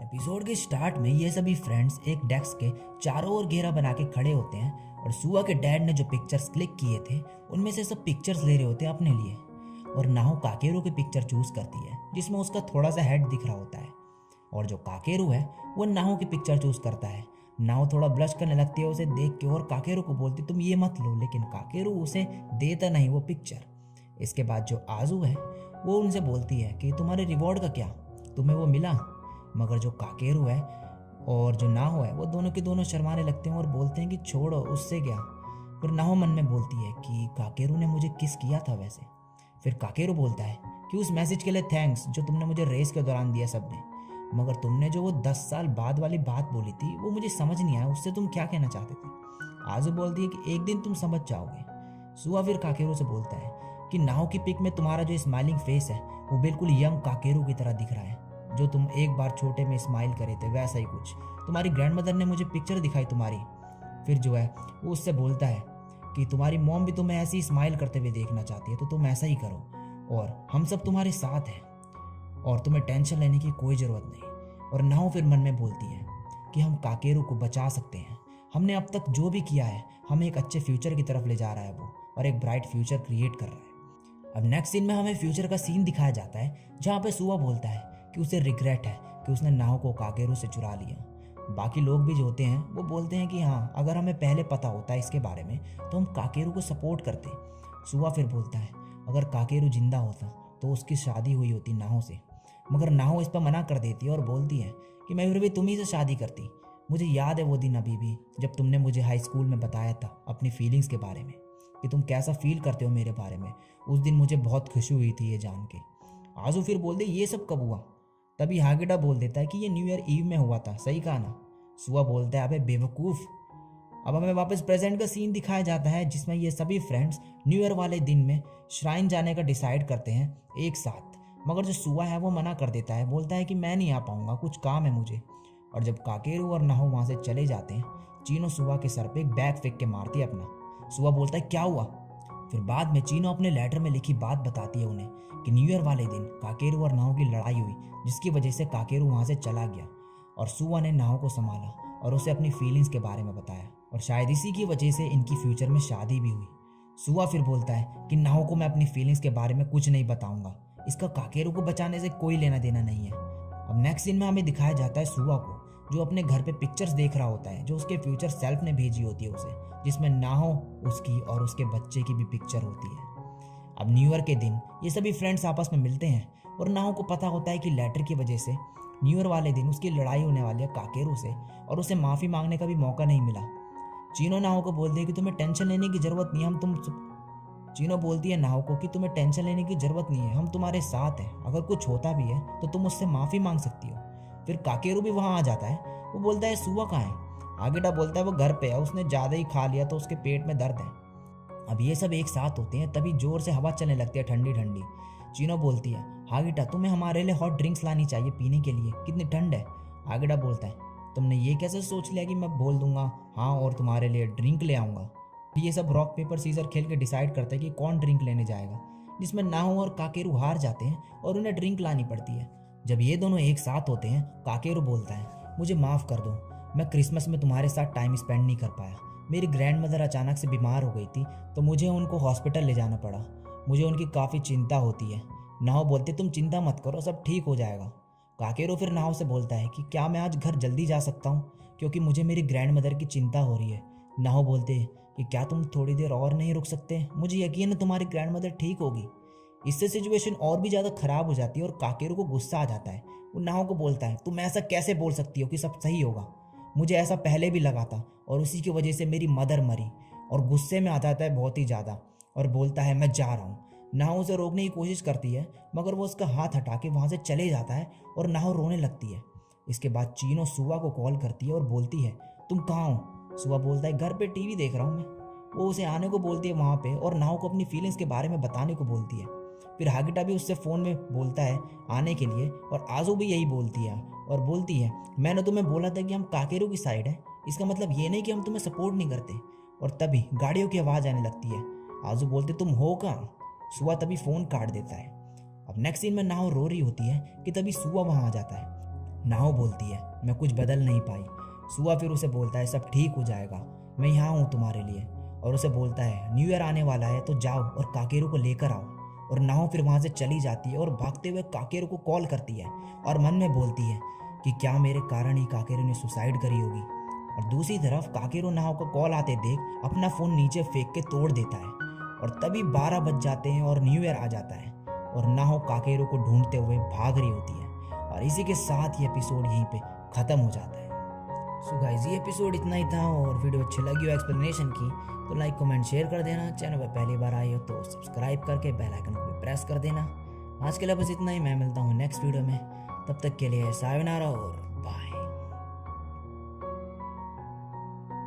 Episode के start में ये सभी फ्रेंड्स एक डेस्क के चारों ओर घेरा बना के खड़े होते हैं और सुआ के डैड ने जो पिक्चर्स क्लिक किए थे उनमें से सब पिक्चर्स ले रहे होते हैं अपने लिए। और नाहो काकेरू की पिक्चर चूज करती है जिसमें उसका थोड़ा सा हेड दिख रहा होता है, और जो काकेरू है वो नाहो की पिक्चर चूज करता है। नाहो थोड़ा ब्लश करने लगती है उसे देख के और काकेरू को बोलती तुम ये मत लो, लेकिन काकेरू उसे देता नहीं वो पिक्चर। इसके बाद जो आजू है वो उनसे बोलती है कि तुम्हारे रिवॉर्ड का क्या, तुम्हें वो मिला। मगर जो काकेरू है और जो नाहो है वो दोनों के दोनों शर्माने लगते हैं और बोलते हैं कि छोड़ो उससे क्या। फिर नाहो मन में बोलती है कि काकेरू ने मुझे किस किया था वैसे। फिर काकेरू बोलता है कि उस मैसेज के लिए थैंक्स जो तुमने मुझे रेस के दौरान दिया सबने, मगर तुमने जो वो 10 साल बाद वाली बात बोली थी वो मुझे समझ नहीं आया, उससे तुम क्या कहना चाहते थे। आजू बोलती है कि एक दिन तुम समझ जाओगे। सुआ फिर काकेरू से बोलता है कि नाहो की पिक में तुम्हारा जो स्माइलिंग फेस है वो बिल्कुल यंग काकेरू की तरह दिख रहा है, जो तुम एक बार छोटे में स्माइल करे थे वैसा ही कुछ। तुम्हारी ग्रैंडमदर ने मुझे पिक्चर दिखाई तुम्हारी। फिर जो है वो उससे बोलता है कि तुम्हारी मॉम भी तुम्हें ऐसे ही स्माइल करते हुए देखना चाहती है, तो तुम ऐसा ही करो और हम सब तुम्हारे साथ हैं और तुम्हें टेंशन लेने की कोई ज़रूरत नहीं। और नाहो फिर मन में बोलती है कि हम काकेरू को बचा सकते हैं, हमने अब तक जो भी किया है हमें एक अच्छे फ्यूचर की तरफ ले जा रहा है वो, और एक ब्राइट फ्यूचर क्रिएट कर रहा है। अब नेक्स्ट सीन में हमें फ्यूचर का सीन दिखाया जाता है जहाँ पे सुआ बोलता है कि उसे रिग्रेट है कि उसने नाहो को काकेरू से चुरा लिया। बाकी लोग भी जो होते हैं वो बोलते हैं कि हाँ, अगर हमें पहले पता होता है इसके बारे में तो हम काकेरू को सपोर्ट करते। सुआ फिर बोलता है अगर काकेरू जिंदा होता तो उसकी शादी हुई होती नाहो से, मगर नाहो इस पर मना कर देती है और बोलती है कि मैं फिर भी तुम्ही से शादी करती। मुझे याद है वो दिन अभी भी जब तुमने मुझे हाई स्कूल में बताया था अपनी फीलिंग्स के बारे में कि तुम कैसा फील करते हो मेरे बारे में। उस दिन मुझे बहुत खुशी हुई थी ये जान के। आजू फिर बोल दे ये सब कब हुआ। तभी हागिडा बोल देता है कि ये न्यू ईयर ईव में हुआ था, सही कहा ना। सुआ बोलता है अबे बेवकूफ़। अब हमें वापस प्रेजेंट का सीन दिखाया जाता है जिसमें ये सभी फ्रेंड्स न्यू ईयर वाले दिन में श्राइन जाने का डिसाइड करते हैं एक साथ। मगर जो सुआ है वो मना कर देता है, बोलता है कि मैं नहीं आ पाऊंगा, कुछ काम है मुझे। और जब काकेरू और नाहो वहाँ से चले जाते हैं, चीनो सुआ के सर पे एक बैग फेंक के मारती है अपना। सुआ बोलता है क्या हुआ। फिर बाद में चीनो अपने लेटर में लिखी बात बताती है उन्हें कि न्यू ईयर वाले दिन काकेरू और नाहो की लड़ाई हुई जिसकी वजह से काकेरू वहाँ से चला गया, और सुआ ने नाहो को संभाला और उसे अपनी फीलिंग्स के बारे में बताया, और शायद इसी की वजह से इनकी फ्यूचर में शादी भी हुई। सुआ फिर बोलता है कि नाहो को मैं अपनी फीलिंग्स के बारे में कुछ नहीं बताऊंगा, इसका काकेरू को बचाने से कोई लेना देना नहीं है। अब नेक्स्ट सीन में हमें दिखाया जाता है सुआ को जो अपने घर पे पिक्चर्स देख रहा होता है जो उसके फ्यूचर सेल्फ ने भेजी होती है उसे, जिसमें नाहो, उसकी और उसके बच्चे की भी पिक्चर होती है। अब न्यू ईयर के दिन ये सभी फ्रेंड्स आपस में मिलते हैं और नाहो को पता होता है कि लेटर की वजह से न्यू ईयर वाले दिन उसकी लड़ाई होने वाली है काकेरू से, और उसे माफ़ी मांगने का भी मौका नहीं मिला। चीनो नाहो को बोलती है कि तुम्हें टेंशन लेने की ज़रूरत नहीं, चीनो बोलती है नाहो को कि तुम्हें टेंशन लेने की ज़रूरत नहीं है, हम तुम्हारे साथ हैं, अगर कुछ होता भी है तो तुम उससे माफ़ी मांग सकती हो। फिर काकेरू भी वहाँ आ जाता है, वो बोलता है सुआ कहाँ है। आगिडा बोलता है वो घर पे है, उसने ज़्यादा ही खा लिया तो उसके पेट में दर्द है। अब ये सब एक साथ होते हैं तभी जोर से हवा चलने लगती है ठंडी ठंडी। चीनो बोलती है हागिडा तुम्हें हमारे लिए हॉट ड्रिंक्स लानी चाहिए पीने के लिए, कितनी ठंड है। आगिडा बोलता है तुमने ये कैसे सोच लिया कि मैं बोल दूंगा हाँ और तुम्हारे लिए ड्रिंक ले आऊँगा। ये सब रॉक पेपर सीजर खेल के डिसाइड करते हैं कि कौन ड्रिंक लेने जाएगा, जिसमें नाहो और काकेरू हार जाते हैं और उन्हें ड्रिंक लानी पड़ती है। जब ये दोनों एक साथ होते हैं काकेरू बोलता है मुझे माफ़ कर दो, मैं क्रिसमस में तुम्हारे साथ टाइम स्पेंड नहीं कर पाया। मेरी ग्रैंड मदर अचानक से बीमार हो गई थी तो मुझे उनको हॉस्पिटल ले जाना पड़ा, मुझे उनकी काफ़ी चिंता होती है। नाहो बोलते तुम चिंता मत करो, सब ठीक हो जाएगा। काकेरू फिर नाहो से बोलता है कि क्या मैं आज घर जल्दी जा सकता हूँ क्योंकि मुझे मेरी ग्रैंड मदर की चिंता हो रही है। नाहो बोलते हैं कि क्या तुम थोड़ी देर और नहीं रुक सकते, मुझे यकीन है तुम्हारी ग्रैंड मदर ठीक होगी। इससे सिचुएशन और भी ज़्यादा ख़राब हो जाती है और काकेरू को गुस्सा आ जाता है। वो नाहो को बोलता है तुम ऐसा कैसे बोल सकती हो कि सब सही होगा, मुझे ऐसा पहले भी लगा था और उसी की वजह से मेरी मदर मरी। और गुस्से में आ जाता है बहुत ही ज़्यादा और बोलता है मैं जा रहा हूँ। नाहो उसे रोकने की कोशिश करती है मगर वो उसका हाथ हटा के वहाँ से चले जाता है और नाहो रोने लगती है। इसके बाद चीनो सुआ को कॉल करती है और बोलती है तुम कहाँ हो। सुआ बोलता है घर पे टीवी देख रहा हूँ मैं। वो उसे आने को बोलती है वहाँ पे और नाहो को अपनी फीलिंग्स के बारे में बताने को बोलती है। फिर हागिटा भी उससे फ़ोन में बोलता है आने के लिए और आजू भी यही बोलती है और बोलती है मैंने तुम्हें बोला था कि हम काकेरू की साइड है, इसका मतलब ये नहीं कि हम तुम्हें सपोर्ट नहीं करते। और तभी गाड़ियों की आवाज़ आने लगती है। आजू बोलते तुम हो कहाँ। सुआ तभी फ़ोन काट देता है। अब नेक्स्ट सीन में नाहो रो रही होती है कि तभी सुआ वहाँ आ जाता है। नाहो बोलती है मैं कुछ बदल नहीं पाई। सुआ फिर उसे बोलता है सब ठीक हो जाएगा, मैं यहाँ हूँ तुम्हारे लिए। और उसे बोलता है न्यू ईयर आने वाला है तो जाओ और काकेरू को लेकर आओ। और नाहो फिर वहाँ से चली जाती है और भागते हुए काकेरू को कॉल करती है और मन में बोलती है कि क्या मेरे कारण ही काकेरू ने सुसाइड करी होगी। और दूसरी तरफ काकेरू नाहो को कॉल आते देख अपना फ़ोन नीचे फेंक के तोड़ देता है। और तभी 12 बज जाते हैं और न्यू ईयर आ जाता है और नाहो काकेरू को ढूंढते हुए भाग रही होती है। और इसी के साथ ये एपिसोड यहीं पे ख़त्म हो जाता है। सो गाइस ये एपिसोड इतना ही था, और वीडियो अच्छी लगी हो एक्सप्लेनेशन की तो लाइक कमेंट शेयर कर देना। चैनल पर पहली बार आए हो तो सब्सक्राइब करके बेल आइकन को भी प्रेस कर देना। आज के लिए बस इतना ही, मैं मिलता हूँ नेक्स्ट वीडियो में, तब तक के लिए सायोनारा और